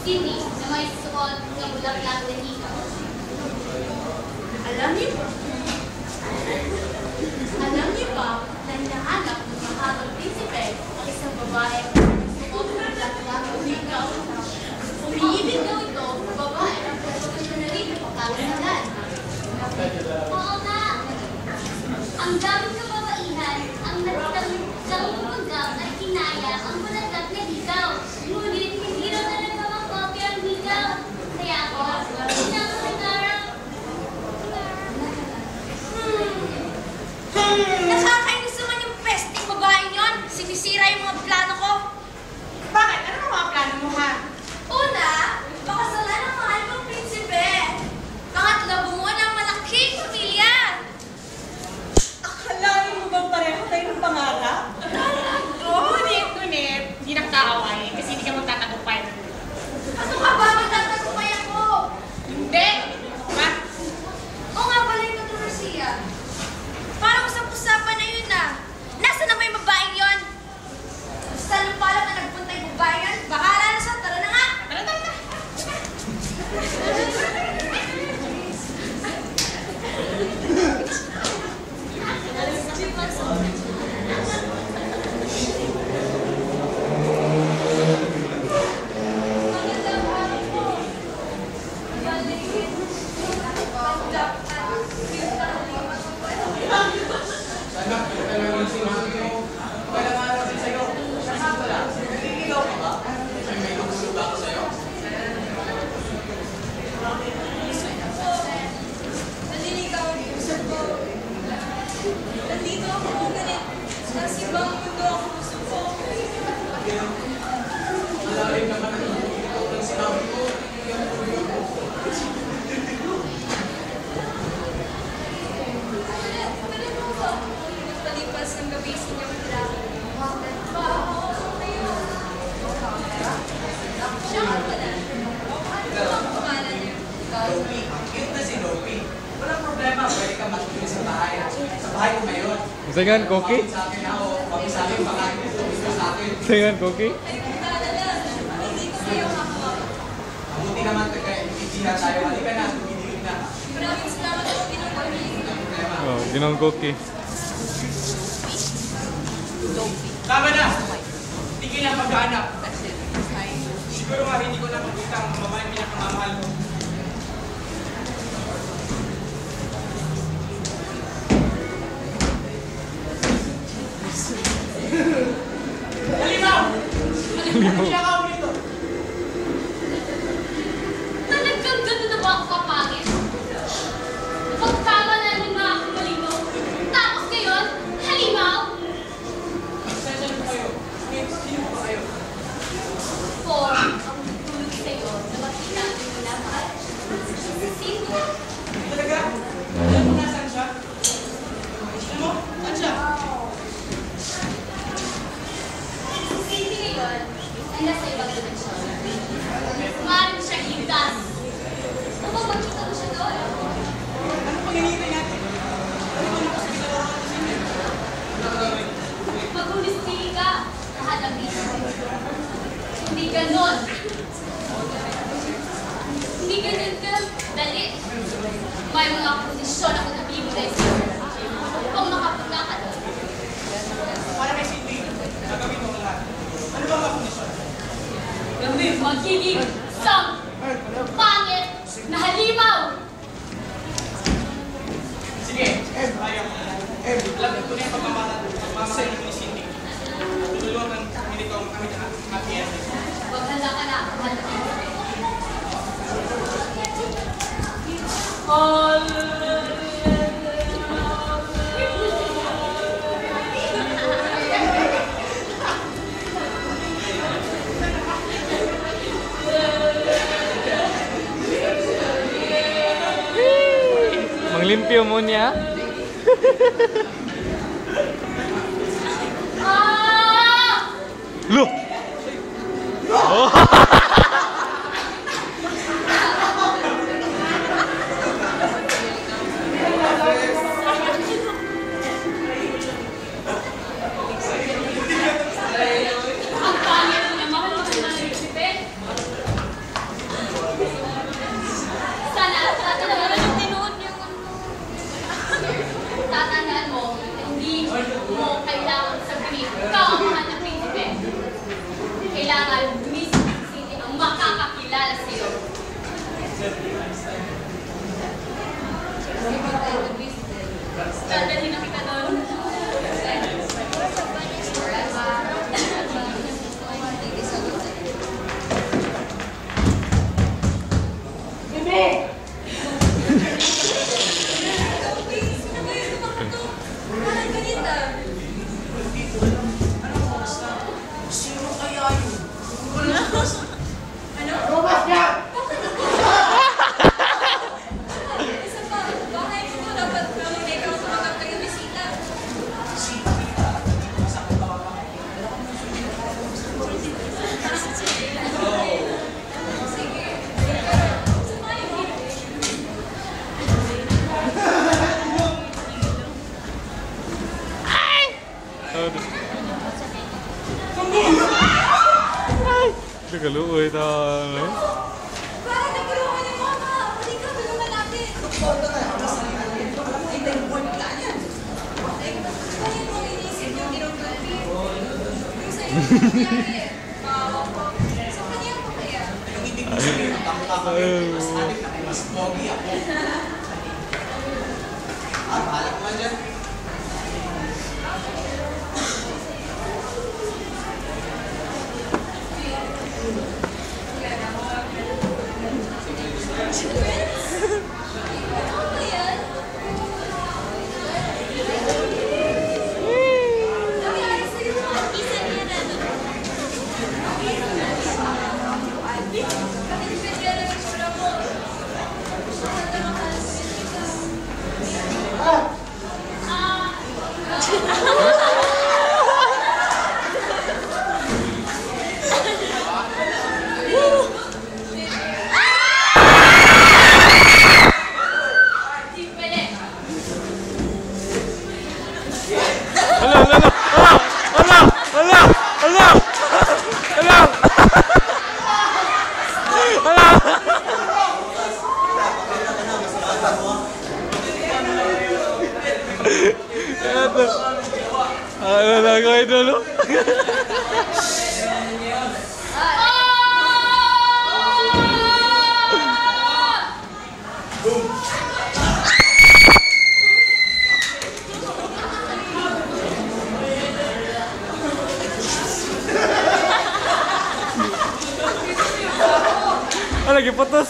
Sydney na may suot ng bulaklak na hikaw. Alam niyo ba na hinahanap ng mahabang prinsipe ang isang babae na suot ng bulaklak na hikaw? Umiibig daw ito sa babae ang pagpapasyon na rin ang pagkakasalan. Oo nga! Ang daming kababaihan ang nagtanggap at kinaya ang bulaklak na hikaw. Ngunit hindi raw talaga makopya ang hikaw. Kaya ako, pinakasagarap. Nakakainis naman yung pesting babaeng yon. Sinisira yung mga plano ko. Bakit? Ano ang mga plano mo, ha? Una, pakasalan ang mahal mong prinsipe. Pangatlo, bumuo ng malaking pamilya. Akalain mo bang pareho tayo ng pangarap? Oo, ngunit. Hindi nakakaaway kasi hindi ka magtatagumpay. Ano ka ba? Magtatagumpay ako. Hindi! Ha? Oo nga pala yung kontrobersiya. Parang usap-usapan na yun, ah. Nasaan na may babaeng yon? Basta nung pala na nagpunta yung babaeng yan, bahala na siya. Tara na nga. Tara, tara, tara. Magandang araw po. Galing. Panggap at cute na halima ko po. Sana, talagang yung sinabi mo. Kailang araw din sa'yo. Siya nga pala. Naliligaw ka ba? May tutulog ako sa'yo. Naliligaw din siya po. Nandito ako ganit. Sa ibang mundo ako gusto po. Malalim naman ang ito ng sinabi ko. Pwede mo ba palipas ng gabi sa inyong plano? Bakit ba? Kayo. Siya nga pala. Ano ang pangalan niyo? Lopi. Cute na si Lopi. Walang problema. Pwede ka matulog sa bahay. Sa bahay ko ngayon. Sagan, Koki? Sa akin ako. Pag sa akin, pakain mo ito sa akin. Sagan, Koki? Ay, na. Hindi ko kayo makakawak. Mabuti naman nagkaintindihan tayo. Halika na. Tumidilig na. Maraming salamat po pinagpapili. Walang problema. Oh, ginong Koki. Tama na! Tigil ang paghahanap. Siguro nga hindi ko na makita ang babaeng pinakamamahal mo. Halimaw! Halimaw. Pinakaw nito! Talagang gano'n na ba ako kapangit? Pagtama na rin mga akong malino. Tapos ngayon, halimaw? Saan po kayo? Sino po kayo? For ang tulog sa'yo na makita ang minamahal. Sino? Talaga? Alam mo nasaan siya? Alam mo? Saan siya? Sino ngayon ay nasa ibang dimensyon. Maaaring siyang ligtas. Upang makita mo siya doon. Ano pang hinihintay natin? Ano ba nakasagalawa ka sa inyo? Mag-ulisti ka. Lahat ang dito. Hindi ganon. Hindi ganon ka. Dali. May mga kondisyon ako na bibigay sa'yo. Upang makapunta ka doon. Para kay Cindy, gagawin mo ang lahat. Ano ba ang kondisyon? Magiging isang pangit na halimaw. Sige, ayaw. Lang ito na yung pagmamahal ni Cindy. Tulungan kami nito kami na happy ending. Maghanda ka na. Maghanda ka na. Manglimpyo mo niya. Ah! Look! Oh! Ang pangit na mahal mo ng prinsipe. dahil Miss City ang makakakilala sa'yo. Dadalhin na kita doon. Sino kaya yun? Isa pa, bahay mo dapat may ikaw tumanggap kayo bisita. Si Tita at hindi masakit pa ba? Sige. Samahin mo. Nagaluoy ta. Parang nagulungan ni Mama. Hindi ka tulungan natin. Bakit mo inisip yung ginugulpi? Yung sa'yo nangyari. Sa kanya pa kaya? Yung ibig mo sabihin, magkakakabit, mas adik na mas pogi ako. Bahala ko nga dyan. Ano na ko idol? Lagi putus.